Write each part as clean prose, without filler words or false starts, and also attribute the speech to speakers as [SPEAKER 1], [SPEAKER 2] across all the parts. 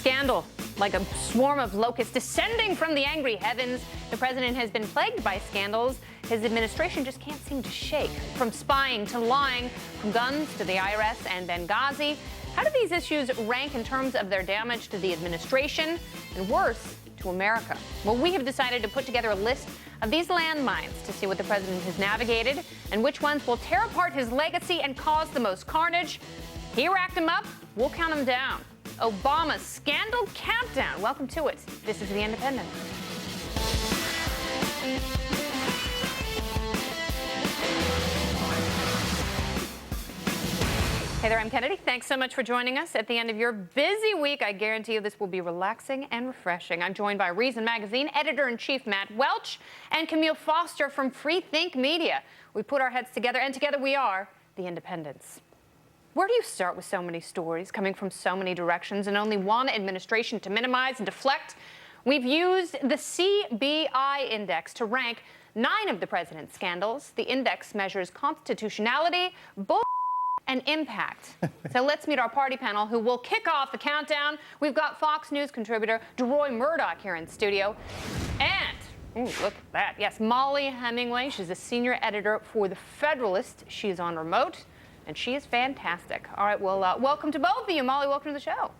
[SPEAKER 1] Scandal, like a swarm of locusts descending from the angry heavens. The president has been plagued by scandals his administration just can't seem to shake. From spying to lying, from guns to the IRS and Benghazi. How do these issues rank in terms of their damage to the administration and, worse, to America? Well, we have decided to put together a list of these landmines to see what the president has navigated and which ones will tear apart his legacy and cause the most carnage. He racked them up. We'll count them down. Obama's Scandal Countdown. Welcome to it. This is The Independent. Hey there, I'm Kennedy. Thanks so much for joining us at the end of your busy week. I guarantee you this will be relaxing and refreshing. I'm joined by Reason Magazine editor-in-chief Matt Welch and Camille Foster from Free Think Media. We put our heads together, and together we are The Independents. Where do you start with so many stories coming from so many directions and only one administration to minimize and deflect? We've used the CBI Index to rank 9 of the president's scandals. The index measures constitutionality, and impact. So let's meet our party panel who will kick off the countdown. We've got Fox News contributor Deroy Murdock here in studio. And, ooh, look at that. Yes, Mollie Hemingway. She's a senior editor for the Federalist. She's on remote, and she is fantastic. All right, well, welcome to both of you. Mollie, welcome to the show.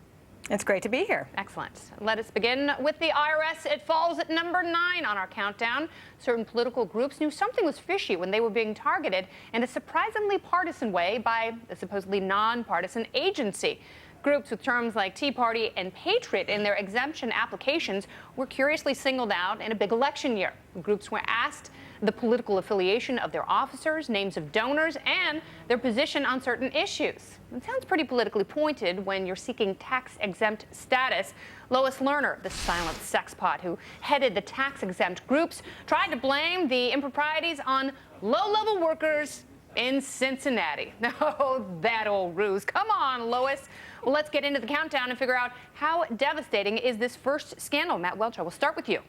[SPEAKER 2] It's great to be here.
[SPEAKER 1] Excellent. Let us begin with the IRS. It falls at number 9 on our countdown. Certain political groups knew something was fishy when they were being targeted in a surprisingly partisan way by a supposedly nonpartisan agency. Groups with terms like Tea Party and Patriot in their exemption applications were curiously singled out in a big election year. Groups were asked the political affiliation of their officers, names of donors, and their position on certain issues. It sounds pretty politically pointed when you're seeking tax-exempt status. Lois Lerner, the silent sexpot who headed the tax-exempt groups, tried to blame the improprieties on low-level workers in Cincinnati. Oh, that old ruse. Come on, Lois. Well, let's get into the countdown and figure out how devastating is this first scandal. Matt Welch, we'll start with you.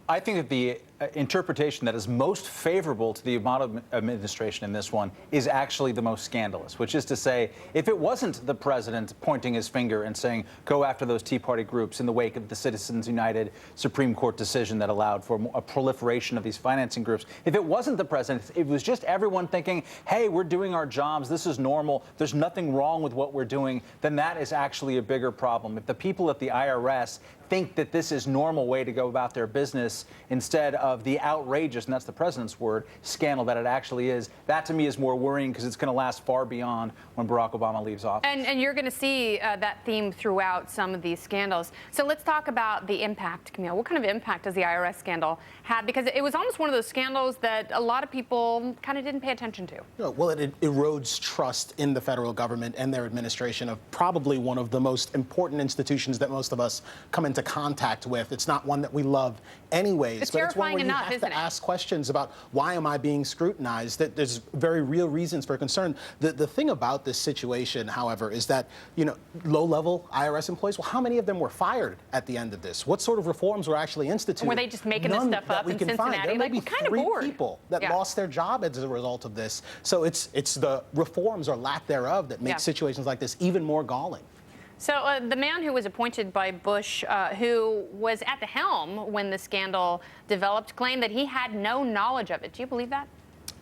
[SPEAKER 3] I think that the interpretation that is most favorable to the Obama administration in this one is actually the most scandalous, which is to say, if it wasn't the president pointing his finger and saying, go after those Tea Party groups in the wake of the Citizens United Supreme Court decision that allowed for a proliferation of these financing groups, if it wasn't the president, it was just everyone thinking, hey, we're doing our jobs, this is normal, there's nothing wrong with what we're doing, then that is actually a bigger problem. If the people at the IRS think that this is normal way to go about their business instead of the outrageous, and that's the president's word, scandal that it actually is, that to me is more worrying because it's going to last far beyond when Barack Obama leaves office.
[SPEAKER 1] And you're going to see that theme throughout some of these scandals. So let's talk about the impact, Camille. What kind of impact does the IRS scandal have? Because it was almost one of those scandals that a lot of people kind of didn't pay attention to.
[SPEAKER 4] Well, it erodes trust in the federal government and their administration of probably one of the most important institutions that most of us come into contact with. It's not one that we love anyways.
[SPEAKER 1] It's
[SPEAKER 4] but
[SPEAKER 1] terrifying
[SPEAKER 4] it's one where
[SPEAKER 1] enough,
[SPEAKER 4] you have to ask questions about why am I being scrutinized, that there's very real reasons for concern. The thing about this situation, however, is that, you know, low-level IRS employees, well, how many of them were fired at the end of this? What sort of reforms were actually instituted?
[SPEAKER 1] Were they just making this stuff up in Cincinnati?
[SPEAKER 4] There may be
[SPEAKER 1] kind of
[SPEAKER 4] 3
[SPEAKER 1] bored.
[SPEAKER 4] people that lost their job as a result of this. So it's the reforms or lack thereof that make situations like this even more galling.
[SPEAKER 1] So the man who was appointed by Bush, who was at the helm when the scandal developed, claimed that he had no knowledge of it. Do you believe that?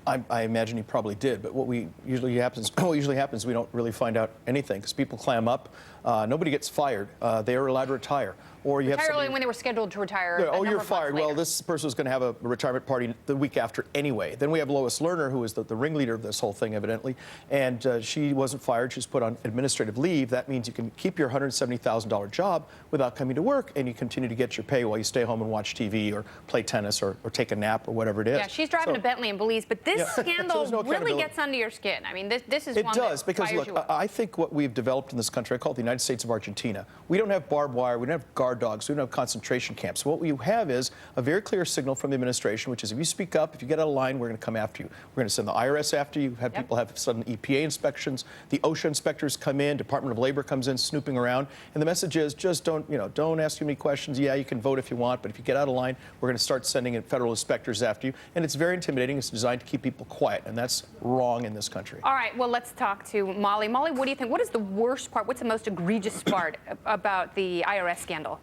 [SPEAKER 5] I imagine he probably did, but what usually happens, we don't really find out anything because people clam up. Nobody gets fired. They are allowed to retire. Or you
[SPEAKER 1] retire early when they were scheduled to retire.
[SPEAKER 5] Yeah, oh, you're fired. Well, this person was going to have a retirement party the week after anyway. Then we have Lois Lerner, who is the ringleader of this whole thing, evidently, and she wasn't fired. She was put on administrative leave. That means you can keep your $170,000 job without coming to work, and you continue to get your pay while you stay home and watch TV or play tennis or take a nap or whatever it is.
[SPEAKER 1] Yeah, she's driving a Bentley in Belize, but this scandal really gets under your skin. I mean, this is one
[SPEAKER 5] does,
[SPEAKER 1] that
[SPEAKER 5] because look, I think what we've developed in this country, I call it the United States of Argentina. We don't have barbed wire, we don't have guard dogs, we don't have concentration camps. What we have is a very clear signal from the administration, which is if you speak up, if you get out of line, we're going to come after you. We're going to send the IRS after you, have people have sudden EPA inspections, the OSHA inspectors come in, Department of Labor comes in snooping around, and the message is just don't ask too many questions. Yeah, you can vote if you want, but if you get out of line, we're going to start sending in federal inspectors after you. And it's very intimidating. It's designed to keep people quiet, and that's wrong in this country.
[SPEAKER 1] All right, well, let's talk to Mollie. Mollie, what do you think? What is the worst part? What's the most egregious egregious part about the IRS scandal?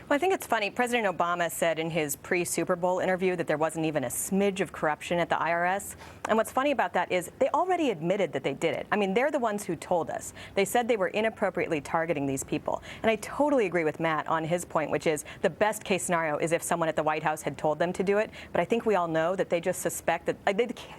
[SPEAKER 2] Well, I think it's funny. President Obama said in his pre-Super Bowl interview that there wasn't even a smidge of corruption at the IRS. And what's funny about that is they already admitted that they did it. I mean, they're the ones who told us. They said they were inappropriately targeting these people. And I totally agree with Matt on his point, which is the best case scenario is if someone at the White House had told them to do it. But I think we all know that they just suspect that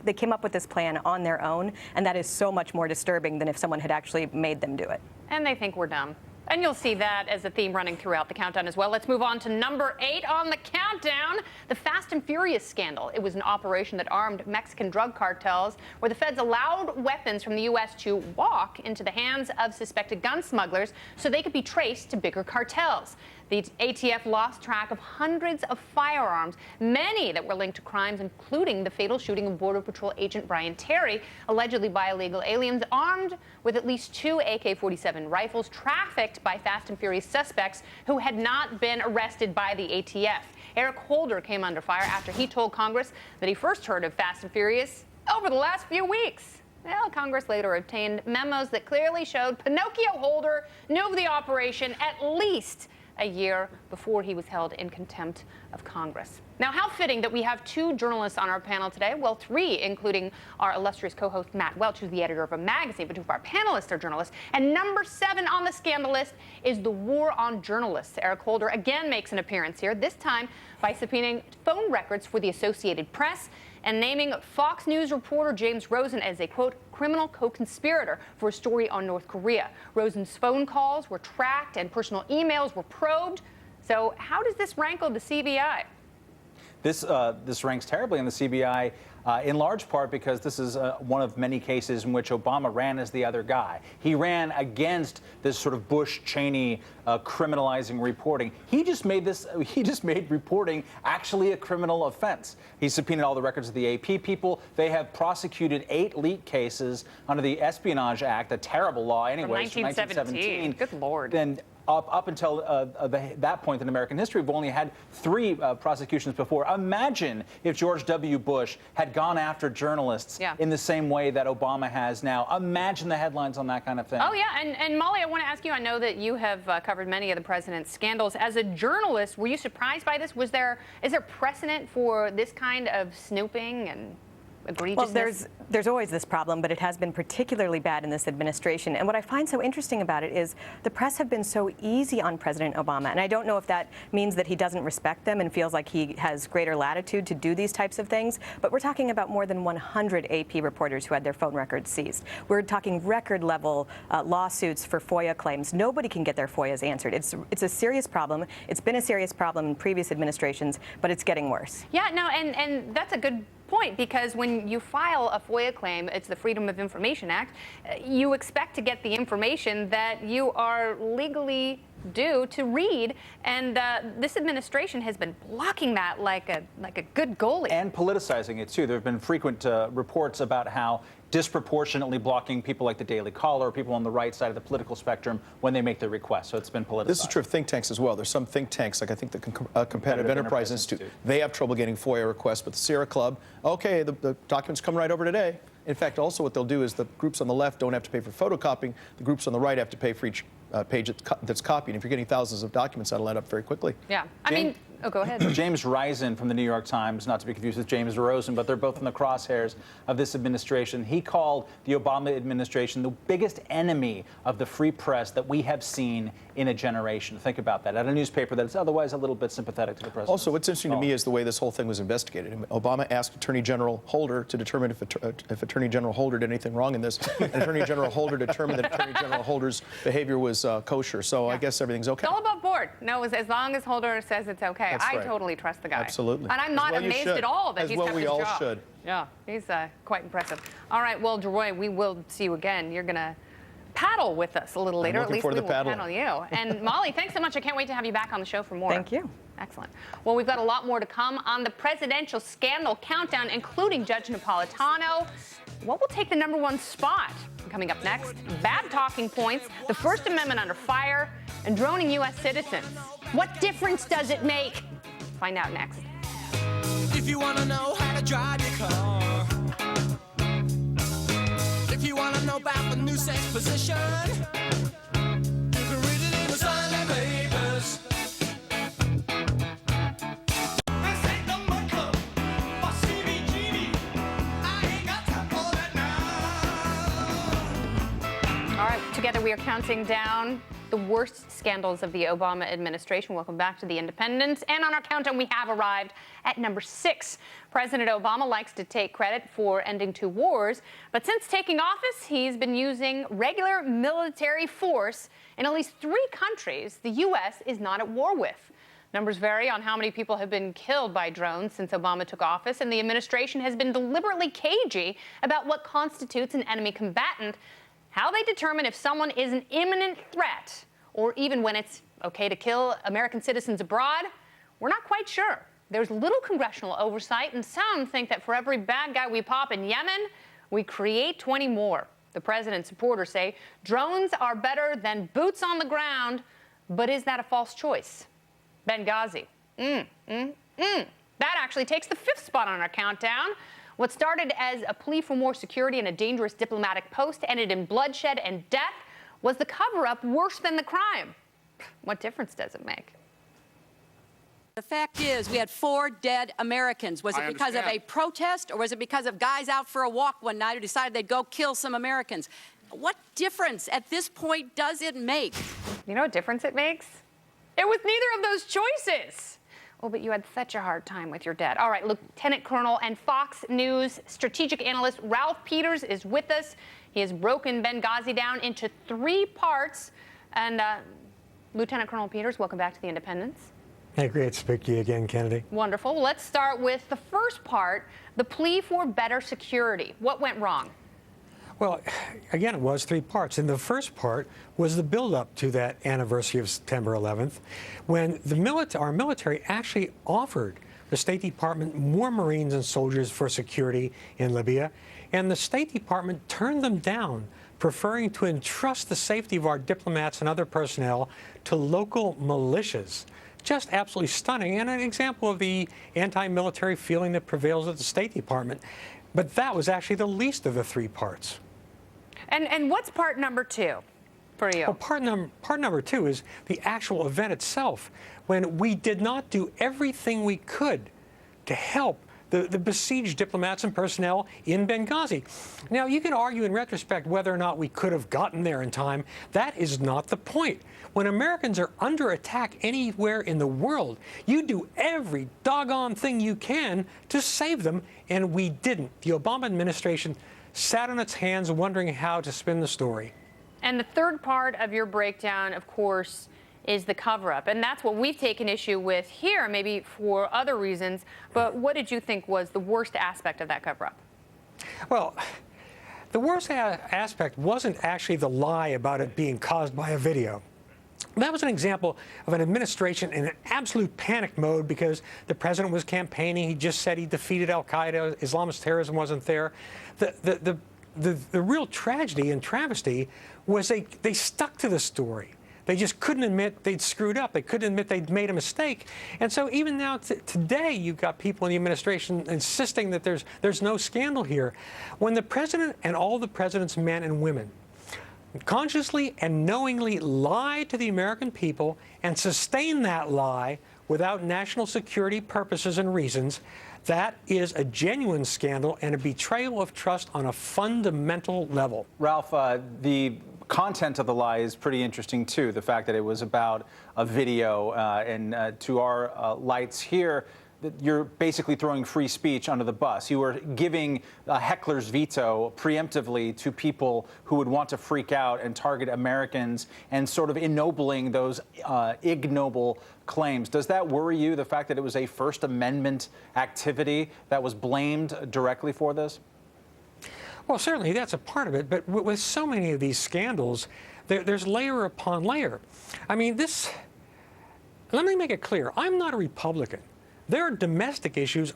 [SPEAKER 2] they came up with this plan on their own. And that is so much more disturbing than if someone had actually made them do it.
[SPEAKER 1] And they think we're dumb. And you'll see that as a theme running throughout the countdown as well. Let's move on to number 8 on the countdown, the Fast and Furious scandal. It was an operation that armed Mexican drug cartels, where the feds allowed weapons from the U.S. to walk into the hands of suspected gun smugglers so they could be traced to bigger cartels. The ATF lost track of hundreds of firearms, many that were linked to crimes, including the fatal shooting of Border Patrol agent Brian Terry, allegedly by illegal aliens armed with at least 2 AK-47 rifles, trafficked by Fast and Furious suspects who had not been arrested by the ATF. Eric Holder came under fire after he told Congress that he first heard of Fast and Furious over the last few weeks. Well, Congress later obtained memos that clearly showed Pinocchio Holder knew of the operation at least a year before he was held in contempt of Congress. Now, how fitting that we have 2 journalists on our panel today. Well, 3, including our illustrious co-host Matt Welch, who's the editor of a magazine, but 2 of our panelists are journalists. And number 7 on the scandal list is the war on journalists. Eric Holder again makes an appearance here, this time by subpoenaing phone records for the Associated Press and naming Fox News reporter James Rosen as a, quote, criminal co-conspirator for a story on North Korea. Rosen's phone calls were tracked and personal emails were probed. So how does this rankle the CBI?
[SPEAKER 3] This ranks terribly in the CBI, in large part because this is one of many cases in which Obama ran as the other guy. He ran against this sort of Bush-Cheney criminalizing reporting. He just made reporting actually a criminal offense. He subpoenaed all the records of the AP people. They have prosecuted 8 leak cases under the Espionage Act, a terrible law anyway,
[SPEAKER 1] from 1917. Good Lord.
[SPEAKER 3] Then up until that point in American history, we've only had 3 prosecutions before. Imagine if George W. Bush had gone after journalists in the same way that Obama has now. Imagine the headlines on that kind of thing.
[SPEAKER 1] Oh, yeah. And Mollie, I want to ask you, I know that you have covered many of the president's scandals. As a journalist, were you surprised by this? Is there precedent for this kind of snooping and egregiousness?
[SPEAKER 2] Well, there's always this problem, but it has been particularly bad in this administration. And what I find so interesting about it is the press have been so easy on President Obama. And I don't know if that means that he doesn't respect them and feels like he has greater latitude to do these types of things. But we're talking about more than 100 AP reporters who had their phone records seized. We're talking record-level lawsuits for FOIA claims. Nobody can get their FOIAs answered. It's a serious problem. It's been a serious problem in previous administrations, but it's getting worse.
[SPEAKER 1] Yeah, no, and that's a good point, because when you file a FOIA claim, it's the Freedom of Information Act, you expect to get the information that you are legally due to read, and this administration has been blocking that like a good goalie.
[SPEAKER 3] And politicizing it, too. There have been frequent reports about how disproportionately blocking people like the Daily Caller, people on the right side of the political spectrum, when they make their requests. So it's been politicized.
[SPEAKER 5] This is true of think tanks as well. There's some think tanks, like I think the Competitive Enterprise Institute. They have trouble getting FOIA requests, but the Sierra Club, okay, the documents come right over today. In fact, also what they'll do is the groups on the left don't have to pay for photocopying. The groups on the right have to pay for each page that's copied. And if you're getting thousands of documents, that'll add up very quickly.
[SPEAKER 1] Yeah. I mean, oh, go ahead.
[SPEAKER 3] James Risen from the New York Times, not to be confused with James Rosen, but they're both in the crosshairs of this administration. He called the Obama administration the biggest enemy of the free press that we have seen in a generation. Think about that. At a newspaper that's otherwise a little bit sympathetic to the president.
[SPEAKER 5] Also, what's interesting to me is the way this whole thing was investigated. Obama asked Attorney General Holder to determine if Attorney General Holder did anything wrong in this. And Attorney General Holder determined that Attorney General Holder's behavior was kosher. So I guess everything's okay.
[SPEAKER 1] It's all above board. No, as long as Holder says it's okay.
[SPEAKER 5] That's right.
[SPEAKER 1] I totally trust the guy.
[SPEAKER 5] Absolutely.
[SPEAKER 1] And I'm not amazed at all that he's kept his job.
[SPEAKER 5] As well we all should.
[SPEAKER 1] Yeah, he's quite impressive. All right, well, Deroy, we will see you again. You're going to paddle with us a little later. At least we will paddle you. And Mollie, thanks so much. I can't wait to have you back on the show for more.
[SPEAKER 2] Thank you.
[SPEAKER 1] Excellent. Well, we've got a lot more to come on the presidential scandal countdown, including Judge Napolitano. What will take the #1 spot? Coming up next, bad talking points, the First Amendment under fire, and droning U.S. citizens. What difference does it make? Find out next.
[SPEAKER 6] If you want to know how to drive your car, if you want to know about the new sex position,
[SPEAKER 1] we are counting down the worst scandals of the Obama administration. Welcome back to The Independent. And on our countdown, we have arrived at number 6. President Obama likes to take credit for ending 2 wars, but since taking office, he's been using regular military force in at least 3 countries the U.S. is not at war with. Numbers vary on how many people have been killed by drones since Obama took office, and the administration has been deliberately cagey about what constitutes an enemy combatant, how they determine if someone is an imminent threat, or even when it's okay to kill American citizens abroad. We're not quite sure. There's little congressional oversight, and some think that for every bad guy we pop in Yemen, we create 20 more. The president's supporters say drones are better than boots on the ground, but is that a false choice? Benghazi. That actually takes the 5th spot on our countdown. What started as a plea for more security and a dangerous diplomatic post ended in bloodshed and death. Was the cover-up worse than the crime? What difference does it make?
[SPEAKER 7] The fact is, we had 4 dead Americans. Was it because of a protest, or was it because of guys out for a walk one night who decided they'd go kill some Americans? What difference at this point does it make?
[SPEAKER 1] You know what difference it makes? It was neither of those choices. Oh, but you had such a hard time with your dad. All right, Lieutenant Colonel and Fox News strategic analyst Ralph Peters is with us. He has broken Benghazi down into 3 parts. And Lieutenant Colonel Peters, welcome back to The Independent.
[SPEAKER 8] Hey, great to speak to you again, Kennedy.
[SPEAKER 1] Wonderful. Well, let's start with the first part, the plea for better security. What went wrong?
[SPEAKER 8] Well, again, it was 3 parts. And the first part was the buildup to that anniversary of September 11th, when our military actually offered the State Department more Marines and soldiers for security in Libya, and the State Department turned them down, preferring to entrust the safety of our diplomats and other personnel to local militias. Just absolutely stunning, and an example of the anti-military feeling that prevails at the State Department. But that was actually the least of the 3 parts.
[SPEAKER 1] And what's part number 2 for you?
[SPEAKER 8] Well, part number 2 is the actual event itself, when we did not do everything we could to help the besieged diplomats and personnel in Benghazi. Now, you can argue in retrospect whether or not we could have gotten there in time. That is not the point. When Americans are under attack anywhere in the world, you do every doggone thing you can to save them, and we didn't. The Obama administration sat on its hands wondering how to spin the story.
[SPEAKER 1] And the third part of your breakdown, of course, is the cover-up. And that's what we've taken issue with here, maybe for other reasons. But what did you think was the worst aspect of that cover-up?
[SPEAKER 8] Well, the worst aspect wasn't actually the lie about it being caused by a video. That was an example of an administration in an absolute panic mode because the president was campaigning. He just said he defeated al-Qaeda. Islamist terrorism wasn't there. The real tragedy and travesty was they stuck to the story. They just couldn't admit they'd screwed up. They couldn't admit they'd made a mistake. And so even now, today, you've got people in the administration insisting that there's no scandal here. When the president and all the president's men and women consciously and knowingly lied to the American people and sustained that lie without national security purposes and reasons, that is a genuine scandal and a betrayal of trust on a fundamental level.
[SPEAKER 3] Ralph, the content of the lie is pretty interesting, too. The fact that it was about a video and to our lights here, you're basically throwing free speech under the bus. You were giving a heckler's veto preemptively to people who would want to freak out and target Americans and sort of ennobling those ignoble claims. Does that worry you, the fact that it was a First Amendment activity that was blamed directly for this?
[SPEAKER 8] Well, certainly that's a part of it, but with so many of these scandals, there's layer upon layer. I mean, let me make it clear, I'm not a Republican. There are domestic issues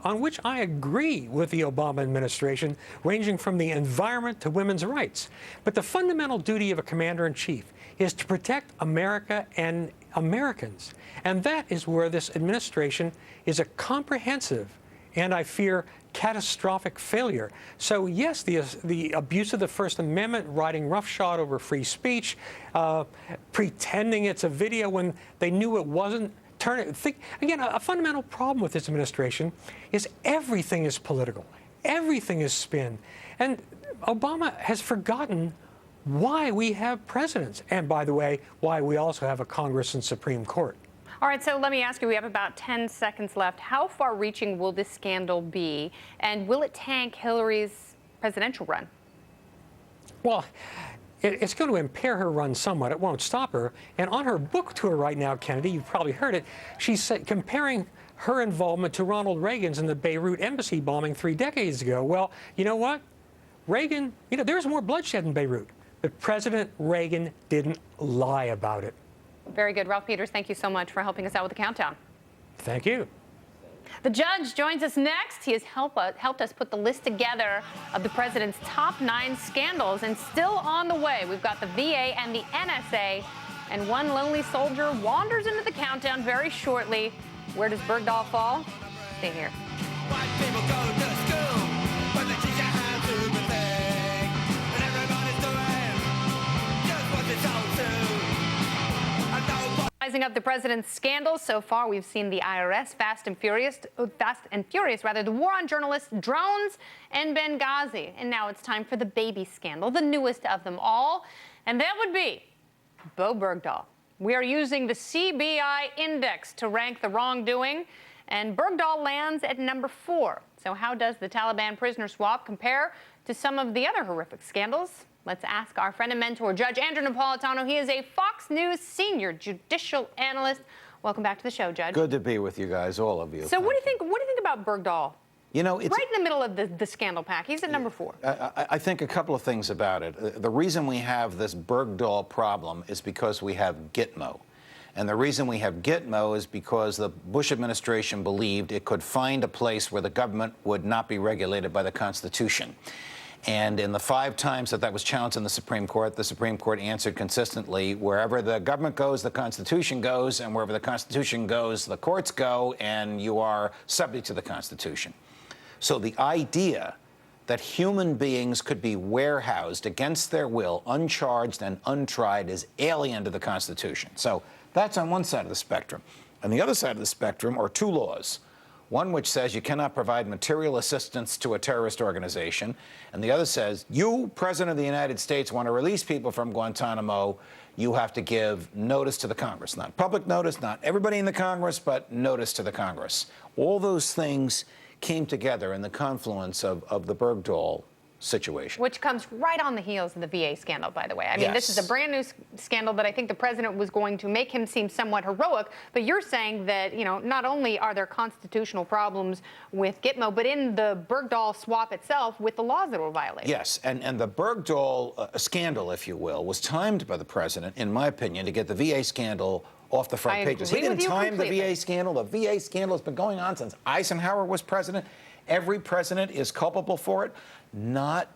[SPEAKER 8] on which I agree with the Obama administration, ranging from the environment to women's rights. But the fundamental duty of a commander-in-chief is to protect America and Americans. And that is where this administration is a comprehensive and, I fear, catastrophic failure. So yes, the abuse of the First Amendment, riding roughshod over free speech, pretending it's a video when they knew it wasn't. Again, a fundamental problem with this administration is everything is political. Everything is spin. And Obama has forgotten why we have presidents. And by the way, why we also have a Congress and Supreme Court.
[SPEAKER 1] All right, so let me ask you, we have about 10 seconds left. How far-reaching will this scandal be, and will it tank Hillary's presidential run?
[SPEAKER 8] Well, it's going to impair her run somewhat. It won't stop her. And on her book tour right now, Kennedy, you've probably heard it, she's comparing her involvement to Ronald Reagan's in the Beirut embassy bombing 3 decades ago. Well, you know what? Reagan, there's more bloodshed in Beirut, but President Reagan didn't lie about it.
[SPEAKER 1] Very good. Ralph Peters, thank you so much for helping us out with the countdown.
[SPEAKER 8] Thank you.
[SPEAKER 1] The judge joins us next. He has helped us put the list together of the president's top 9 scandals, and still on the way. We've got the VA and the NSA, and one lonely soldier wanders into the countdown very shortly. Where does Bergdahl fall? Stay here.
[SPEAKER 6] White people go to school, but they teach you how to be big. And everybody's doing just what they're told to.
[SPEAKER 1] Rising up the president's scandals so far, we've seen the IRS fast and furious, the war on journalists, drones, and Benghazi. And now it's time for the baby scandal, the newest of them all, and that would be Bo Bergdahl. We are using the CBI Index to rank the wrongdoing, and Bergdahl lands at number 4. So how does the Taliban prisoner swap compare to some of the other horrific scandals? Let's ask our friend and mentor, Judge Andrew Napolitano. He is a Fox News Senior Judicial Analyst. Welcome back to the show, Judge.
[SPEAKER 9] Good to be with you guys, all of you.
[SPEAKER 1] So what do you think about Bergdahl?
[SPEAKER 9] You know, it's
[SPEAKER 1] right in the middle of the scandal pack. He's at number 4.
[SPEAKER 9] I think a couple of things about it. The reason we have this Bergdahl problem is because we have Gitmo. And the reason we have Gitmo is because the Bush administration believed it could find a place where the government would not be regulated by the Constitution. And in the 5 times that was challenged in the Supreme Court answered consistently, wherever the government goes, the Constitution goes, and wherever the Constitution goes, the courts go, and you are subject to the Constitution. So the idea that human beings could be warehoused against their will, uncharged and untried, is alien to the Constitution. So that's on one side of the spectrum. On the other side of the spectrum are 2 laws. One which says you cannot provide material assistance to a terrorist organization, and the other says, you, President of the United States, want to release people from Guantanamo, you have to give notice to the Congress. Not public notice, not everybody in the Congress, but notice to the Congress. All those things came together in the confluence of the Bergdahl situation.
[SPEAKER 1] Which comes right on the heels of the VA scandal, by the way. I mean, This is a brand new scandal that I think the president was going to make him seem somewhat heroic, but you're saying that, not only are there constitutional problems with Gitmo, but in the Bergdahl swap itself with the laws that were violated.
[SPEAKER 9] Yes, and the Bergdahl scandal, if you will, was timed by the president, in my opinion, to get the VA scandal off the front pages. He didn't time the VA scandal. The VA scandal has been going on since Eisenhower was president. Every president is culpable for it. Not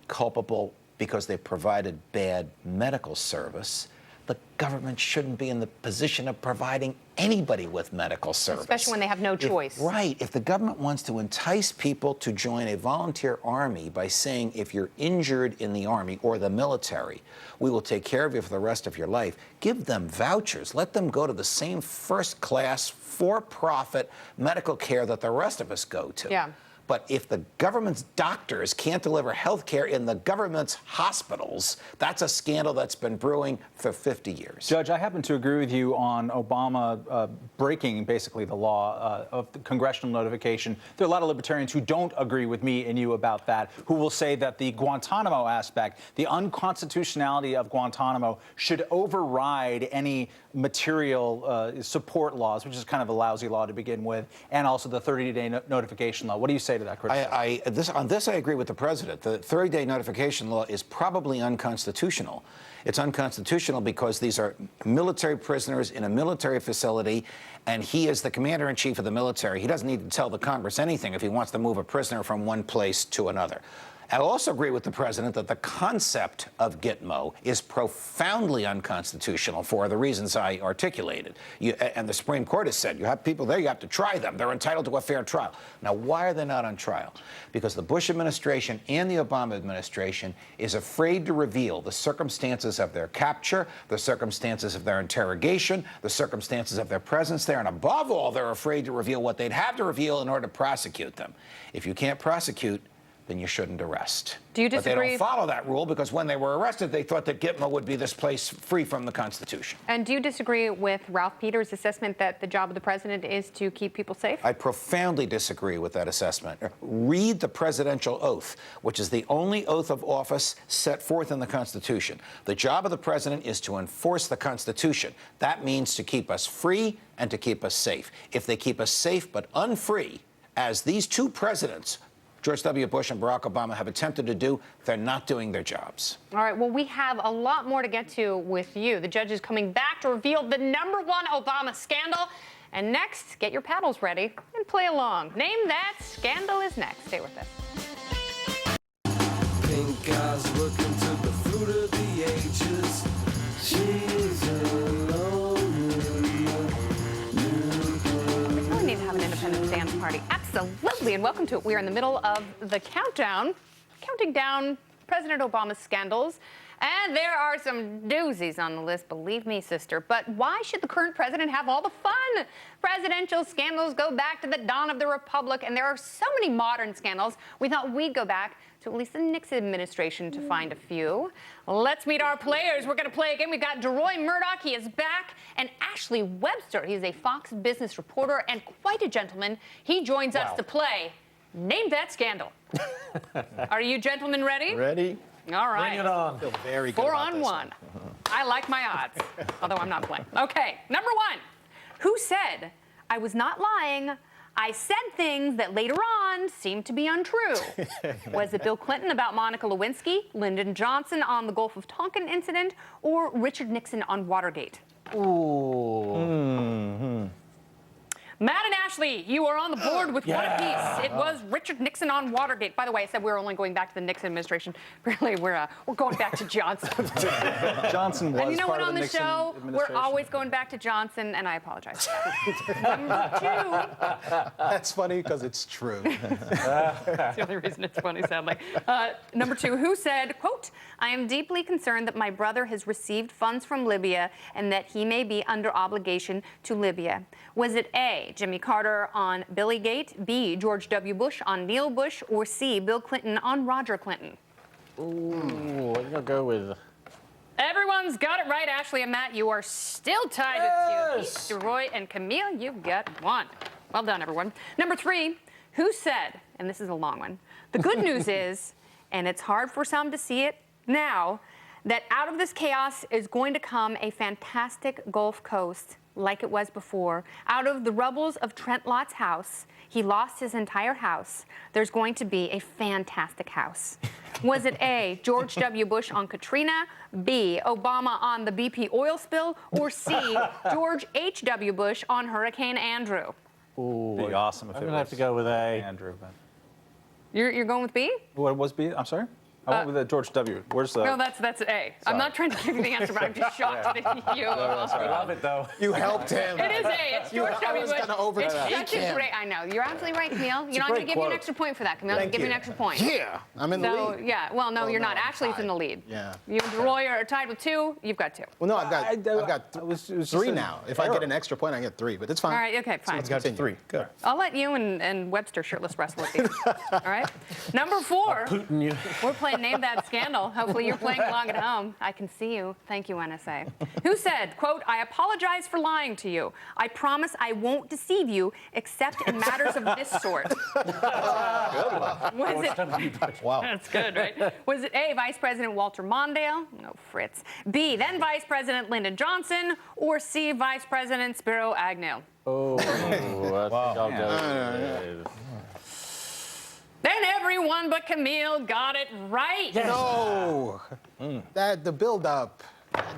[SPEAKER 9] culpable because they provided bad medical service. The government shouldn't be in the position of providing anybody with medical service.
[SPEAKER 1] Especially when they have no choice.
[SPEAKER 9] Right. If the government wants to entice people to join a volunteer army by saying, if you're injured in the army or the military, we will take care of you for the rest of your life, give them vouchers. Let them go to the same first-class, for-profit medical care that the rest of us go to.
[SPEAKER 1] Yeah.
[SPEAKER 9] But if the government's doctors can't deliver health care in the government's hospitals, that's a scandal that's been brewing for 50 years.
[SPEAKER 3] Judge, I happen to agree with you on Obama breaking basically the law of the congressional notification. There are a lot of libertarians who don't agree with me and you about that, who will say that the Guantanamo aspect, the unconstitutionality of Guantanamo, should override any material support laws, which is kind of a lousy law to begin with, and also the 30-day notification law. What do you say to that criticism?
[SPEAKER 9] On this, I agree with the president. The 30-day notification law is probably unconstitutional. It's unconstitutional because these are military prisoners in a military facility, and he is the commander-in-chief of the military. He doesn't need to tell the Congress anything if he wants to move a prisoner from one place to another. I also agree with the president that the concept of Gitmo is profoundly unconstitutional for the reasons I articulated. And the Supreme Court has said, you have people there, you have to try them. They're entitled to a fair trial. Now, why are they not on trial? Because the Bush administration and the Obama administration is afraid to reveal the circumstances of their capture, the circumstances of their interrogation, the circumstances of their presence there, and above all, they're afraid to reveal what they'd have to reveal in order to prosecute them. If you can't prosecute, then you shouldn't arrest.
[SPEAKER 1] Do you
[SPEAKER 9] But they
[SPEAKER 1] disagree?
[SPEAKER 9] don't follow that rule because when they were arrested, they thought that Gitmo would be this place free from the Constitution.
[SPEAKER 1] And do you disagree with Ralph Peters' assessment that the job of the president is to keep people safe?
[SPEAKER 9] I profoundly disagree with that assessment. Read the presidential oath, which is the only oath of office set forth in the Constitution. The job of the president is to enforce the Constitution. That means to keep us free and to keep us safe. If they keep us safe but unfree, as these two presidents, George W. Bush and Barack Obama, have attempted to do, they're not doing their jobs.
[SPEAKER 1] All right, well, we have a lot more to get to with you. The judge is coming back to reveal the #1 Obama scandal. And next, get your paddles ready and play along. Name That Scandal is next. Stay with us.
[SPEAKER 6] Pink eyes look into the fruit of the ages. She's alone.
[SPEAKER 1] We really need to have an independence dance party. Absolutely, and welcome to it. We are in the middle of the countdown, counting down President Obama's scandals. And there are some doozies on the list, believe me, sister. But why should the current president have all the fun? Presidential scandals go back to the dawn of the Republic, and there are so many modern scandals, we thought we'd go back to at least the Nixon administration to find a few. Let's meet our players. We're going to play again. We've got Deroy Murdock. He is back. And Ashley Webster. He's a Fox Business reporter and quite a gentleman. He joins us to play Name That Scandal. Are you gentlemen ready?
[SPEAKER 5] Ready?
[SPEAKER 1] All right.
[SPEAKER 8] Bring it on.
[SPEAKER 4] I feel very good
[SPEAKER 1] 4
[SPEAKER 4] about
[SPEAKER 1] on
[SPEAKER 4] this
[SPEAKER 1] 1. I like my odds, although I'm not playing. Okay, #1. Who said, "I was not lying. I said things that later on seemed to be untrue"? Was it Bill Clinton about Monica Lewinsky, Lyndon Johnson on the Gulf of Tonkin incident, or Richard Nixon on Watergate?
[SPEAKER 3] Ooh.
[SPEAKER 1] Matt and Ashley, you are on the board with one apiece. It was Richard Nixon on Watergate. By the way, I said we were only going back to the Nixon administration. Really, we're going back to Johnson.
[SPEAKER 3] Johnson was
[SPEAKER 1] And you know what,
[SPEAKER 3] part of
[SPEAKER 1] on the
[SPEAKER 3] Nixon
[SPEAKER 1] show, we're
[SPEAKER 3] administration.
[SPEAKER 1] always going back to Johnson, and I apologize for that. #2.
[SPEAKER 4] That's funny because it's true.
[SPEAKER 1] That's the only reason it's funny, sadly. #2, who said, quote, "I am deeply concerned that my brother has received funds from Libya and that he may be under obligation to Libya"? Was it A, Jimmy Carter on Billygate, B, George W. Bush on Neil Bush, or C, Bill Clinton on Roger Clinton?
[SPEAKER 10] Ooh, I'm gonna go with.
[SPEAKER 1] Everyone's got it right. Ashley and Matt, you are still tied with 2 each. Deroy and Camille, you've got 1. Well done, everyone. #3, who said, and this is a long one, the good news is, and it's hard for some to see it now, that out of this chaos is going to come a fantastic Gulf Coast like it was before. Out of the rubbles of Trent Lott's house, he lost his entire house. There's going to be a fantastic house. Was it A, George W. Bush on Katrina, B, Obama on the BP oil spill, or C, George H.W. Bush on Hurricane Andrew?
[SPEAKER 3] Ooh, it'd be awesome if
[SPEAKER 10] I'm
[SPEAKER 3] it
[SPEAKER 10] gonna
[SPEAKER 3] was
[SPEAKER 10] have to go with A.
[SPEAKER 3] Andrew. But
[SPEAKER 1] You're going with B?
[SPEAKER 3] what was B? I'm sorry? I went with the George W. Where's the...
[SPEAKER 1] No, that's A. I'm not trying to give you the answer, but I'm just shocked that you...
[SPEAKER 10] I love it though.
[SPEAKER 4] You helped him.
[SPEAKER 1] It is A. It's George
[SPEAKER 4] I
[SPEAKER 1] W.
[SPEAKER 4] was
[SPEAKER 1] Bush.
[SPEAKER 4] gonna overtake
[SPEAKER 1] It's such a
[SPEAKER 4] him.
[SPEAKER 1] great... I know. You're absolutely right, Camille. You know, I'm going to give you an extra point for that, Camille. I'm going to give you an extra point.
[SPEAKER 4] Yeah, I'm in the
[SPEAKER 1] So,
[SPEAKER 4] lead.
[SPEAKER 1] yeah. Well, no,
[SPEAKER 4] Well,
[SPEAKER 1] you're
[SPEAKER 4] no,
[SPEAKER 1] not.
[SPEAKER 4] I'm
[SPEAKER 1] Ashley's
[SPEAKER 4] tied.
[SPEAKER 1] in the lead.
[SPEAKER 4] Yeah.
[SPEAKER 1] You and Deroy are tied with 2. You've got 2.
[SPEAKER 4] Well, no, I've got
[SPEAKER 3] it was just
[SPEAKER 4] 3
[SPEAKER 3] an
[SPEAKER 4] now. If I
[SPEAKER 3] error.
[SPEAKER 4] get an extra point, I get 3, but it's fine.
[SPEAKER 1] All right, okay, fine.
[SPEAKER 5] It's got
[SPEAKER 4] Continue.
[SPEAKER 5] 3. Good.
[SPEAKER 1] I'll let you and Webster shirtless wrestle with these. All right? #4, we're playing Name That Scandal. Hopefully you're playing along at home. I can see you. Thank you, NSA. Who said, quote, "I apologize for lying to you. I promise I won't deceive you except in matters of this sort"? Was it...
[SPEAKER 5] Wow.
[SPEAKER 1] That's good, right? Was it A, Vice President Walter Mondale? No, Fritz. B, then Vice President Lyndon Johnson, or C, Vice President Spiro Agnew?
[SPEAKER 10] Oh, I think I'll go with.
[SPEAKER 1] Then everyone but Camille got it right.
[SPEAKER 4] No. The build-up.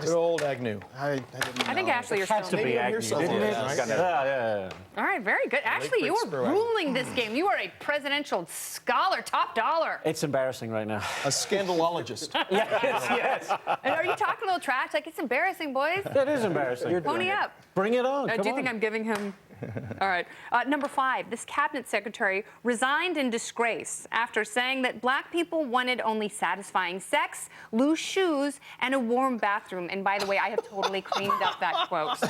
[SPEAKER 5] Good old Agnew.
[SPEAKER 4] I didn't know.
[SPEAKER 1] I think Ashley, you're
[SPEAKER 10] Has
[SPEAKER 1] still
[SPEAKER 10] to be Agnew,
[SPEAKER 4] something.
[SPEAKER 10] didn't it?
[SPEAKER 4] Yeah,
[SPEAKER 10] Yeah.
[SPEAKER 1] All right, very good. Ashley, you are
[SPEAKER 5] Spiro Agnew.
[SPEAKER 1] ruling this game. You are a presidential scholar, top dollar.
[SPEAKER 10] It's embarrassing right now.
[SPEAKER 5] A scandalologist.
[SPEAKER 10] Yes.
[SPEAKER 1] And are you talking a little trash? Like, it's embarrassing, boys.
[SPEAKER 10] That is embarrassing.
[SPEAKER 1] Pony up.
[SPEAKER 10] Bring it on.
[SPEAKER 1] Do
[SPEAKER 10] Come
[SPEAKER 1] you think
[SPEAKER 10] on.
[SPEAKER 1] I'm giving him All right. Number 5, this cabinet secretary resigned in disgrace after saying that black people wanted only satisfying sex, loose shoes, and a warm bathroom. And by the way, I have totally cleaned up that quote.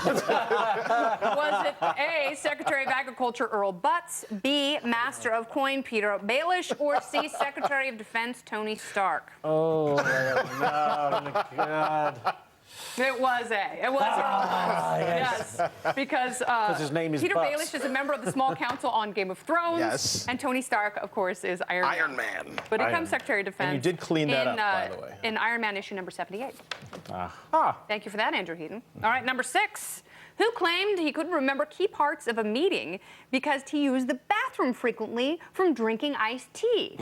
[SPEAKER 1] Was it A, Secretary of Agriculture Earl Butz, B, Master of Coin Peter Baelish, or C, Secretary of Defense Tony Stark?
[SPEAKER 10] Oh, no, God.
[SPEAKER 1] It was A. It was Earl Butz. Yes. Because
[SPEAKER 10] his name is
[SPEAKER 1] Peter
[SPEAKER 10] Butz.
[SPEAKER 1] Baelish is a member of the small council on Game of Thrones.
[SPEAKER 4] Yes.
[SPEAKER 1] And Tony Stark, of course, is Iron Man. But he becomes Secretary of Defense.
[SPEAKER 5] And you did clean that up, by the way.
[SPEAKER 1] In Iron Man issue number 78.
[SPEAKER 10] Ah.
[SPEAKER 1] Thank you for that, Andrew Heaton. All right, number 6. Who claimed he couldn't remember key parts of a meeting because he used the bathroom frequently from drinking iced tea?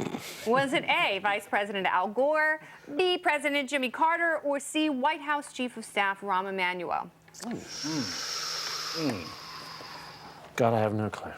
[SPEAKER 1] Was it A, Vice President Al Gore, B, President Jimmy Carter, or C, White House Chief of Staff Rahm Emanuel?
[SPEAKER 10] God, I have no clue.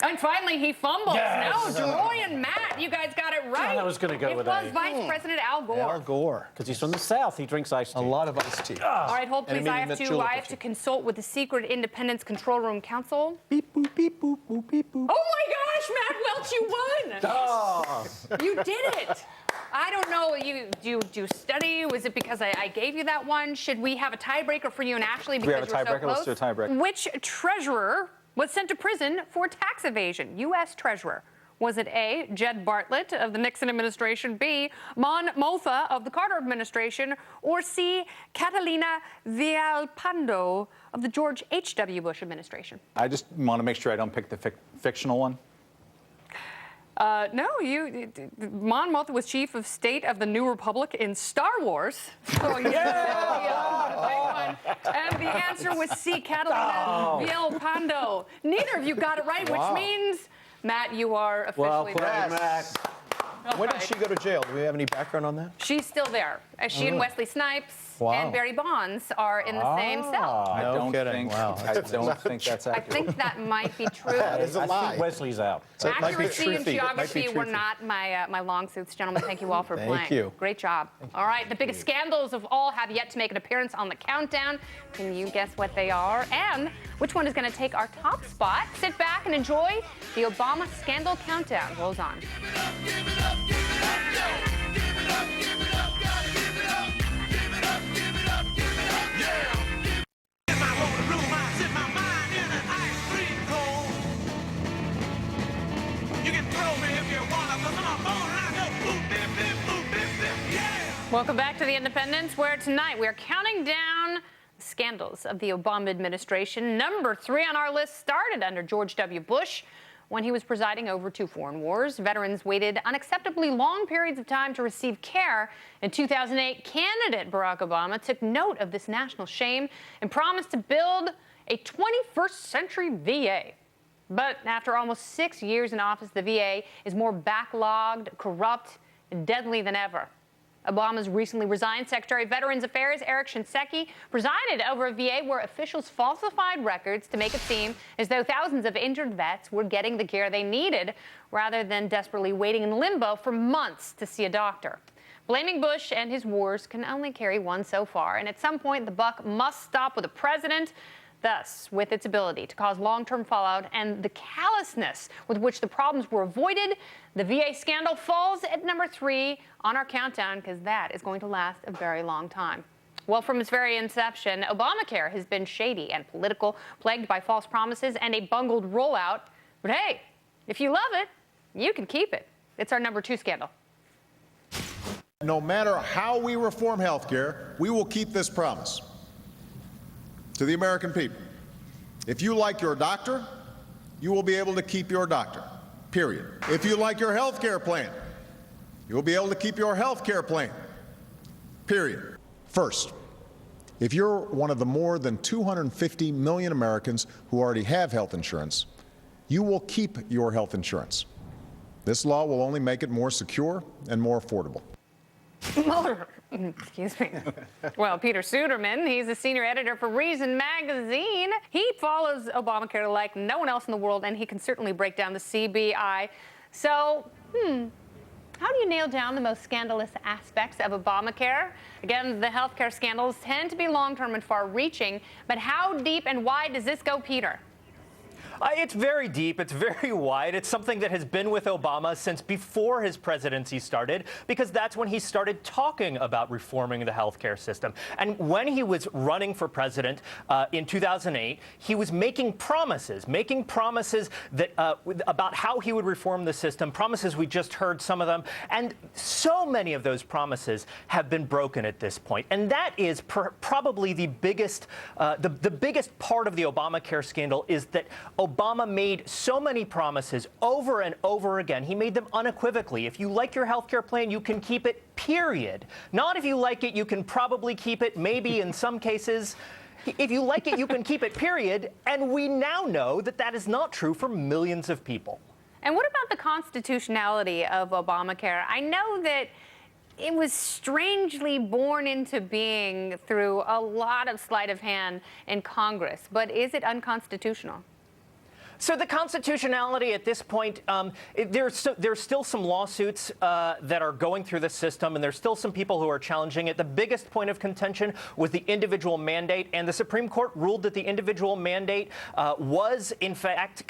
[SPEAKER 1] And finally, he fumbles.
[SPEAKER 10] Yes.
[SPEAKER 1] No, Deroy and Matt, you guys got it right.
[SPEAKER 10] I was gonna go with
[SPEAKER 1] It was
[SPEAKER 10] A.
[SPEAKER 1] Vice President Al Gore.
[SPEAKER 5] Al Gore.
[SPEAKER 10] Because he's from the South. He drinks iced tea.
[SPEAKER 5] A lot of iced tea.
[SPEAKER 1] All right, hold
[SPEAKER 5] And
[SPEAKER 1] please.
[SPEAKER 5] it
[SPEAKER 1] I
[SPEAKER 5] made
[SPEAKER 1] have
[SPEAKER 5] him
[SPEAKER 1] to.
[SPEAKER 5] a
[SPEAKER 1] I have to consult with the secret Independence Control Room Council.
[SPEAKER 5] Beep, boop, beep, boop, boop, beep, boop.
[SPEAKER 1] Oh my gosh, Matt Welch, you won!
[SPEAKER 10] Oh.
[SPEAKER 1] You did it. I don't know. Do you study? Was it because I gave you that one? Should we have a tiebreaker for you and Ashley because
[SPEAKER 3] we have a
[SPEAKER 1] you're so
[SPEAKER 3] tiebreaker?
[SPEAKER 1] close?
[SPEAKER 3] Let's do a tiebreaker.
[SPEAKER 1] Which treasurer was sent to prison for tax evasion? U.S. treasurer. Was it A, Jed Bartlett of the Nixon administration, B, Mon Mothma of the Carter administration, or C, Catalina Villalpando of the George H.W. Bush administration?
[SPEAKER 3] I just want to make sure I don't pick the fictional one.
[SPEAKER 1] No, Mon Mothma was chief of state of the New Republic in Star Wars. So yeah! And the answer was C, Catalina Villalpando. Neither of you got it right, which means, Matt, you are officially
[SPEAKER 10] Well, Matt.
[SPEAKER 5] When did she go to jail? Do we have any background on that?
[SPEAKER 1] She's still there. She and Wesley Snipes
[SPEAKER 5] Wow.
[SPEAKER 1] and Barry Bonds are in the same cell.
[SPEAKER 3] I
[SPEAKER 5] No
[SPEAKER 3] don't
[SPEAKER 5] kidding.
[SPEAKER 3] think.
[SPEAKER 5] Wow.
[SPEAKER 3] I don't think that's
[SPEAKER 1] I
[SPEAKER 3] accurate.
[SPEAKER 1] think that might be true.
[SPEAKER 4] That is a
[SPEAKER 10] I
[SPEAKER 4] lie.
[SPEAKER 10] think Wesley's out.
[SPEAKER 5] That might be
[SPEAKER 1] Accuracy and
[SPEAKER 5] truthy. It might be
[SPEAKER 1] geography were
[SPEAKER 5] truthy.
[SPEAKER 1] not my long suits, gentlemen. Thank you all for
[SPEAKER 5] Thank
[SPEAKER 1] playing.
[SPEAKER 5] you.
[SPEAKER 1] Great job. All right, the biggest scandals of all have yet to make an appearance on the countdown. Can you guess what they are? And which one is going to take our top spot? Sit back and enjoy the Obama scandal countdown. Rolls on. Welcome back to The Independence, where tonight we are counting down the scandals of the Obama administration. Number 3 on our list started under George W. Bush when he was presiding over 2 foreign wars. Veterans waited unacceptably long periods of time to receive care. In 2008, candidate Barack Obama took note of this national shame and promised to build a 21st century VA. But after almost 6 years in office, the VA is more backlogged, corrupt, and deadly than ever. Obama's recently resigned Secretary of Veterans Affairs, Eric Shinseki, presided over a VA where officials falsified records to make it seem as though thousands of injured vets were getting the care they needed rather than desperately waiting in limbo for months to see a doctor. Blaming Bush and his wars can only carry one so far, and at some point the buck must stop with the president. Thus, with its ability to cause long-term fallout and the callousness with which the problems were avoided, the VA scandal falls at number 3 on our countdown because that is going to last a very long time. Well, from its very inception, Obamacare has been shady and political, plagued by false promises and a bungled rollout. But hey, if you love it, you can keep it. It's our number 2 scandal.
[SPEAKER 11] No matter how we reform health care, we will keep this promise to the American people. If you like your doctor, you will be able to keep your doctor, period. If you like your health care plan, you'll be able to keep your health care plan, period. First, if you're one of the more than 250 million Americans who already have health insurance, you will keep your health insurance. This law will only make it more secure and more affordable.
[SPEAKER 1] Excuse me. Well, Peter Suderman, he's a senior editor for Reason magazine. He follows Obamacare like no one else in the world, and he can certainly break down the CBI. So, How do you nail down the most scandalous aspects of Obamacare? Again, the healthcare scandals tend to be long-term and far-reaching, but how deep and wide does this go, Peter?
[SPEAKER 12] It's very deep. It's very wide. It's something that has been with Obama since before his presidency started, because that's when he started talking about reforming the healthcare system. And when he was running for president in 2008, he was making promises that about how he would reform the system. Promises, we just heard some of them, and so many of those promises have been broken at this point. And that is probably the biggest part of the Obamacare scandal, is that Obama made so many promises over and over again. He made them unequivocally. If you like your health care plan, you can keep it, period. Not if you like it, you can probably keep it, maybe in some cases. If you like it, you can keep it, period. And we now know that that is not true for millions of people.
[SPEAKER 1] And what about the constitutionality of Obamacare? I know that it was strangely born into being through a lot of sleight of hand in Congress, but is it unconstitutional?
[SPEAKER 12] So the constitutionality at this point, there's still some lawsuits that are going through the system, and there's still some people who are challenging it. The biggest point of contention was the individual mandate, and the Supreme Court ruled that the individual mandate is in fact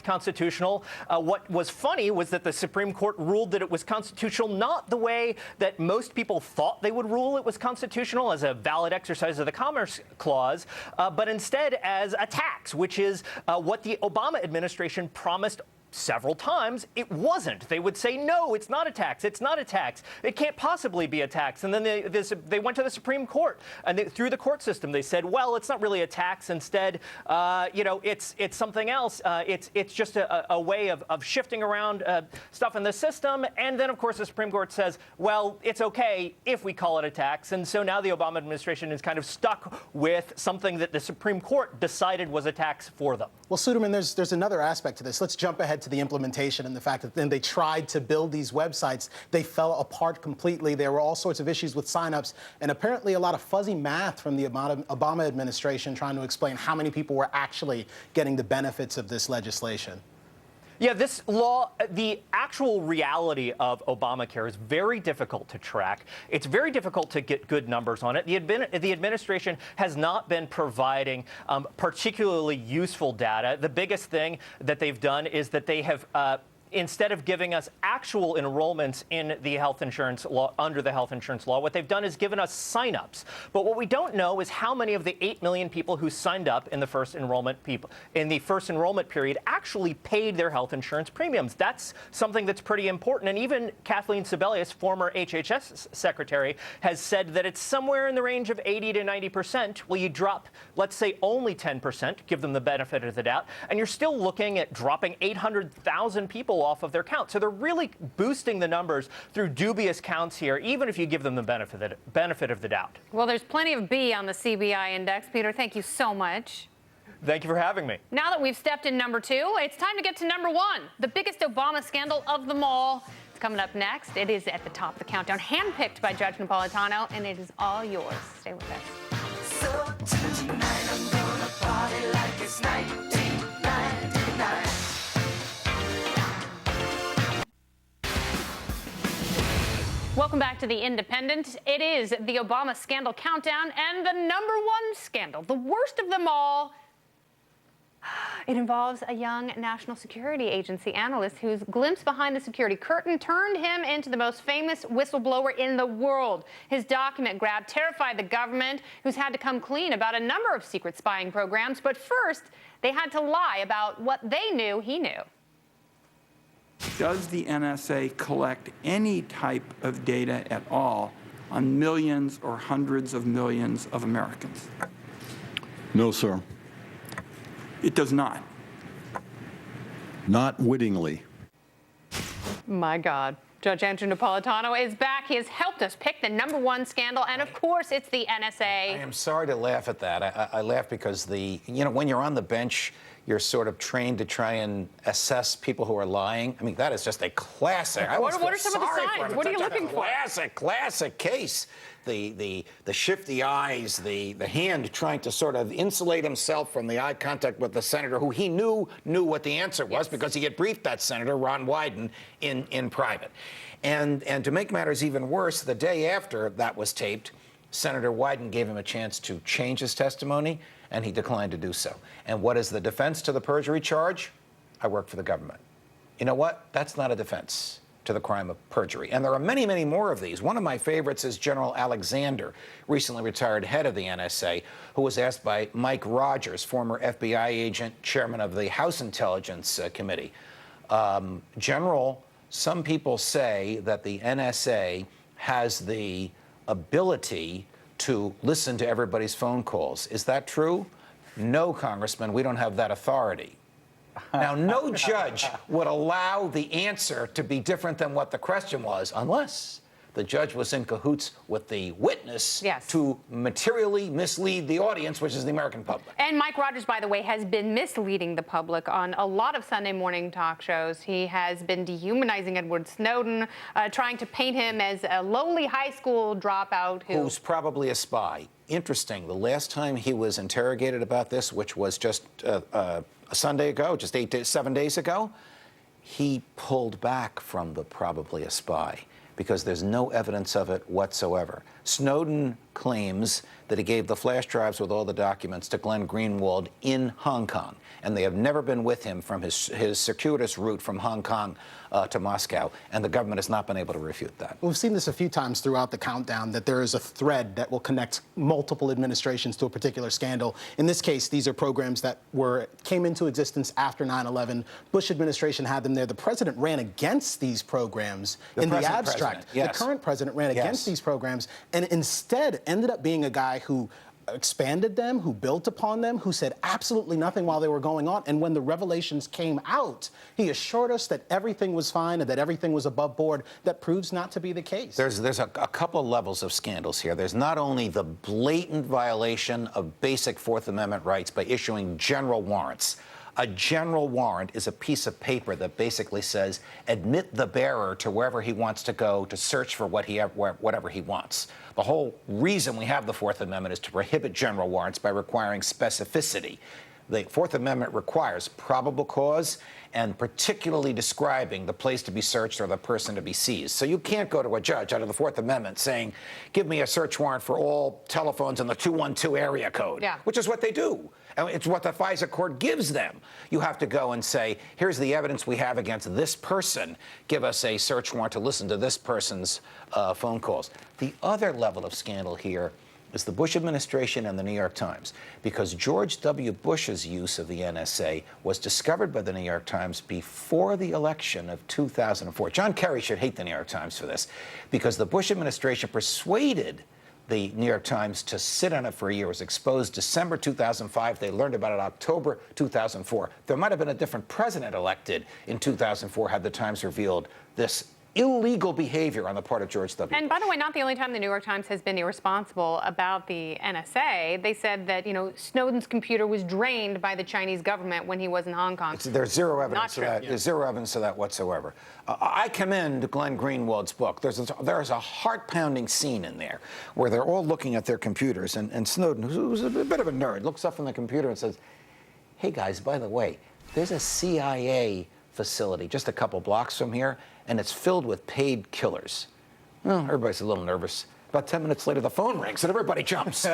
[SPEAKER 12] constitutional. What was funny was that the Supreme Court ruled that it was constitutional not the way that most people thought they would rule it was constitutional, as a valid exercise of the Commerce Clause, but instead as a tax, which is what the Obama administration promised several times it wasn't. They would say, no, it's not a tax. It's not a tax. It can't possibly be a tax. And then they went to the Supreme Court, and through the court system, they said, well, it's not really a tax. Instead, it's something else. It's just a way of shifting around stuff in the system. And then, of course, the Supreme Court says, well, it's okay if we call it a tax. And so now the Obama administration is kind of stuck with something that the Supreme Court decided was a tax for them.
[SPEAKER 4] Well, Suderman, there's another aspect to this. Let's jump ahead to the implementation and the fact that then they tried to build these websites. They fell apart completely. There were all sorts of issues with signups, and apparently a lot of fuzzy math from the Obama administration trying to explain how many people were actually getting the benefits of this legislation.
[SPEAKER 12] Yeah, this law, the actual reality of Obamacare is very difficult to track. It's very difficult to get good numbers on it. The administration has not been providing particularly useful data. The biggest thing that they've done is that they have instead of giving us actual enrollments in the health insurance law, under the health insurance law, what they've done is given us signups. But what we don't know is how many of the 8 million people who signed up in the first enrollment period actually paid their health insurance premiums. That's something that's pretty important. And even Kathleen Sebelius, former HHS secretary, has said that it's somewhere in the range of 80 to 90%. Well, you drop, let's say, only 10%, give them the benefit of the doubt, and you're still looking at dropping 800,000 people off of their count. So they're really boosting the numbers through dubious counts here, even if you give them the benefit of the doubt.
[SPEAKER 1] Well, there's plenty of B on the CBI Index. Peter, thank you so much.
[SPEAKER 12] Thank you for having me.
[SPEAKER 1] Now that we've stepped in number 2, it's time to get to number 1, the biggest Obama scandal of them all. It's coming up next. It is at the top of the countdown, handpicked by Judge Napolitano, and it is all yours. Stay with us.
[SPEAKER 6] So tonight I'm gonna party like it's 1999.
[SPEAKER 1] Welcome back to The Independent. It is the Obama scandal countdown, and the number 1 scandal, the worst of them all. It involves a young National Security Agency analyst whose glimpse behind the security curtain turned him into the most famous whistleblower in the world. His document grab terrified the government, who's had to come clean about a number of secret spying programs. But first, they had to lie about what they knew he knew.
[SPEAKER 13] Does the NSA collect any type of data at all on millions or hundreds of millions of Americans?
[SPEAKER 14] No, sir.
[SPEAKER 13] It does not.
[SPEAKER 14] Not wittingly.
[SPEAKER 1] My God. Judge Andrew Napolitano is back. He has helped us pick the number 1 scandal, and of course, it's the NSA.
[SPEAKER 9] I am sorry to laugh at that. I laugh because when you're on the bench, you're sort of trained to try and assess people who are lying. I mean, that is just a classic.
[SPEAKER 1] What are some of the signs? What are you looking for?
[SPEAKER 9] Classic case. The shifty eyes, the hand trying to sort of insulate himself from the eye contact with the senator, who he knew what the answer was because he had briefed that senator, Ron Wyden, in private. And to make matters even worse, the day after that was taped, Senator Wyden gave him a chance to change his testimony, and he declined to do so. And what is the defense to the perjury charge? I work for the government. You know what? That's not a defense to the crime of perjury. And there are many, many more of these. One of my favorites is General Alexander, recently retired head of the NSA, who was asked by Mike Rogers, former FBI agent, chairman of the House Intelligence Committee. General, some people say that the NSA has the ability to listen to everybody's phone calls. Is that true? No, Congressman, we don't have that authority. Now, no judge would allow the answer to be different than what the question was unless the judge was in cahoots with the witness to materially mislead the audience, which is the American public.
[SPEAKER 1] And Mike Rogers, by the way, has been misleading the public on a lot of Sunday morning talk shows. He has been dehumanizing Edward Snowden, trying to paint him as a lowly high school dropout
[SPEAKER 9] who's probably a spy. Interesting, the last time he was interrogated about this, which was just a Sunday ago, just 7 days ago, he pulled back from the probably a spy because there's no evidence of it whatsoever. Snowden claims that he gave the flash drives with all the documents to Glenn Greenwald in Hong Kong, and they have never been with him from his circuitous route from Hong Kong to Moscow, and the government has not been able to refute that.
[SPEAKER 4] We've seen this a few times throughout the countdown, that there is a thread that will connect multiple administrations to a particular scandal. In this case, these are programs that came into existence after 9/11. Bush administration had them there. The president ran against these programs in the abstract.
[SPEAKER 9] Yes.
[SPEAKER 4] The current president ran against these programs and instead ended up being a guy who expanded them, who built upon them, who said absolutely nothing while they were going on. And when the revelations came out, he assured us that everything was fine and that everything was above board. That proves not to be the case.
[SPEAKER 9] There's a couple levels of scandals here. There's not only the blatant violation of basic Fourth Amendment rights by issuing general warrants. A general warrant is a piece of paper that basically says, admit the bearer to wherever he wants to go to search for whatever he wants. The whole reason we have the Fourth Amendment is to prohibit general warrants by requiring specificity. The Fourth Amendment requires probable cause and particularly describing the place to be searched or the person to be seized. So you can't go to a judge under the Fourth Amendment saying, give me a search warrant for all telephones in the 212 area code, which is what they do. It's what the FISA court gives them. You have to go and say, here's the evidence we have against this person. Give us a search warrant to listen to this person's phone calls. The other level of scandal here is the Bush administration and the New York Times, because George W. Bush's use of the NSA was discovered by the New York Times before the election of 2004. John Kerry should hate the New York Times for this, because the Bush administration persuaded the New York Times to sit on it for a year. It was exposed December 2005. They learned about it October 2004. There might have been a different president elected in 2004 had the Times revealed this illegal behavior on the part of George W.
[SPEAKER 1] And by the way, not the only time the New York Times has been irresponsible about the NSA. They said that, Snowden's computer was drained by the Chinese government when he was in Hong Kong.
[SPEAKER 9] There's zero evidence of that. There's zero evidence of that whatsoever. I commend Glenn Greenwald's book. There's a heart-pounding scene in there where they're all looking at their computers, and Snowden, who's a bit of a nerd, looks up from the computer and says, hey guys, by the way, there's a CIA facility just a couple blocks from here, and it's filled with paid killers. Well, everybody's a little nervous. About 10 minutes later, the phone rings and everybody jumps.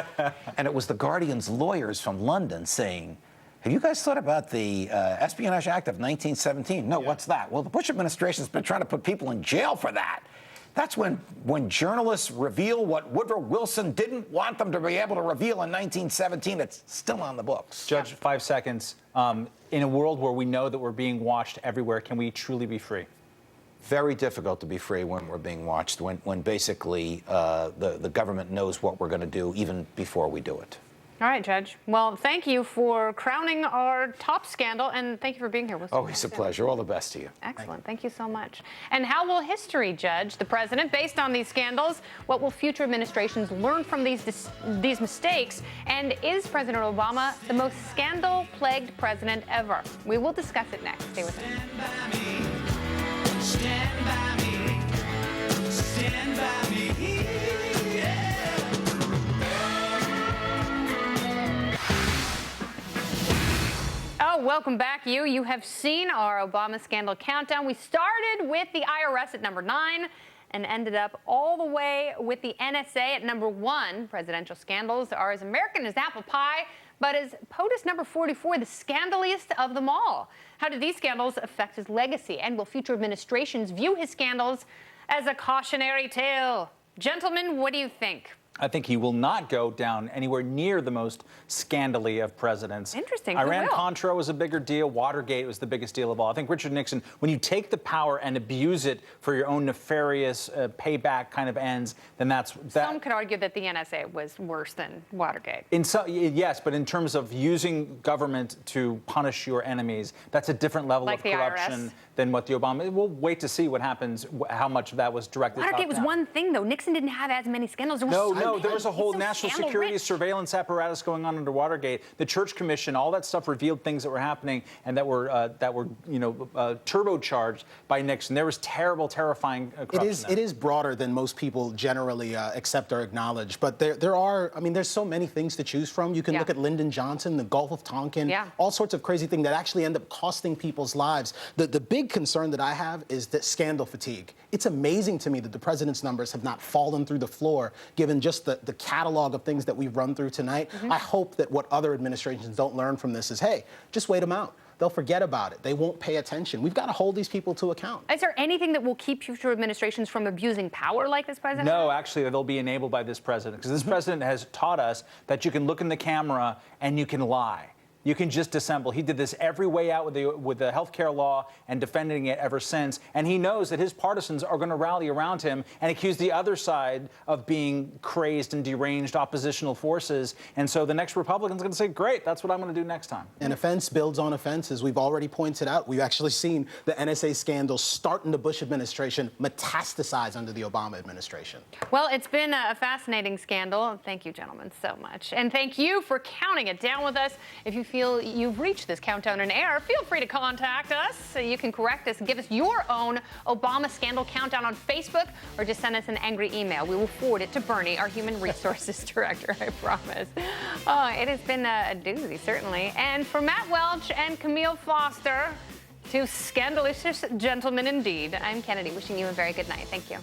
[SPEAKER 9] And it was the Guardian's lawyers from London saying, have you guys thought about the Espionage Act of 1917? No, what's that? Well, the Bush administration's been trying to put people in jail for that. That's when journalists reveal what Woodrow Wilson didn't want them to be able to reveal in 1917. It's still on the books.
[SPEAKER 3] Judge, 5 seconds. In a world where we know that we're being watched everywhere, can we truly be free?
[SPEAKER 9] Very difficult to be free when we're being watched, when basically the government knows what we're going to do even before we do it.
[SPEAKER 1] All right, Judge. Well, thank you for crowning our top scandal, and thank you for being here with us.
[SPEAKER 9] Always a pleasure. All the best to you.
[SPEAKER 1] Excellent. Thank you so much. And how will history judge the president based on these scandals? What will future administrations learn from these mistakes? And is President Obama the most scandal-plagued president ever? We will discuss it next. Stay with us.
[SPEAKER 6] Stand by me. Stand by me.
[SPEAKER 1] Oh, welcome back, you. You have seen our Obama scandal countdown. We started with the IRS at number 9 and ended up all the way with the NSA at number 1. Presidential scandals are as American as apple pie, but is POTUS number 44 the scandaliest of them all? How do these scandals affect his legacy? And will future administrations view his scandals as a cautionary tale? Gentlemen, what do you think?
[SPEAKER 3] I think he will not go down anywhere near the most scandally of presidents.
[SPEAKER 1] Interesting.
[SPEAKER 3] Iran-Contra was a bigger deal. Watergate was the biggest deal of all. I think Richard Nixon, when you take the power and abuse it for your own nefarious payback kind of ends, then that's that.
[SPEAKER 1] Some could argue that the NSA was worse than Watergate.
[SPEAKER 3] Yes, but in terms of using government to punish your enemies, that's a different level
[SPEAKER 1] Like
[SPEAKER 3] of
[SPEAKER 1] the
[SPEAKER 3] corruption
[SPEAKER 1] IRS?
[SPEAKER 3] than what the Obama. We'll wait to see what happens, how much of that was directed.
[SPEAKER 1] Watergate was one thing, though. Nixon didn't have as many scandals.
[SPEAKER 3] No, there was a whole national security surveillance apparatus going on under Watergate. The Church Commission, all that stuff revealed things that were happening and that were turbocharged by Nixon. There was terrible, terrifying corruption.
[SPEAKER 4] It is broader than most people generally accept or acknowledge. But there's so many things to choose from. You can look at Lyndon Johnson, the Gulf of Tonkin, all sorts of crazy things that actually end up costing people's lives. The big concern that I have is that scandal fatigue. It's amazing to me that the president's numbers have not fallen through the floor, given just the catalog of things that we've run through tonight. I hope that what other administrations don't learn from this is, hey, just wait them out. They'll forget about it. They won't pay attention. We've got to hold these people to account.
[SPEAKER 1] Is there anything that will keep future administrations from abusing power like this president?
[SPEAKER 3] No, actually, they'll be enabled by this president, because this president has taught us that you can look in the camera and you can lie. You can just dissemble. He did this every way out with the health care law and defending it ever since. And he knows that his partisans are going to rally around him and accuse the other side of being crazed and deranged oppositional forces. And so the next Republican's going to say, great, that's what I'm going to do next time.
[SPEAKER 4] And offense builds on offense, as we've already pointed out. We've actually seen the NSA scandal start in the Bush administration, metastasize under the Obama administration.
[SPEAKER 1] Well, it's been a fascinating scandal. Thank you, gentlemen, so much. And thank you for counting it down with us. If you feel you've reached this countdown in error, feel free to contact us. So you can correct us and give us your own Obama scandal countdown on Facebook, or just send us an angry email. We will forward it to Bernie, our human resources director, I promise. Oh, it has been a doozy, certainly. And for Matt Welch and Camille Foster, two scandalous gentlemen indeed, I'm Kennedy, wishing you a very good night. Thank you.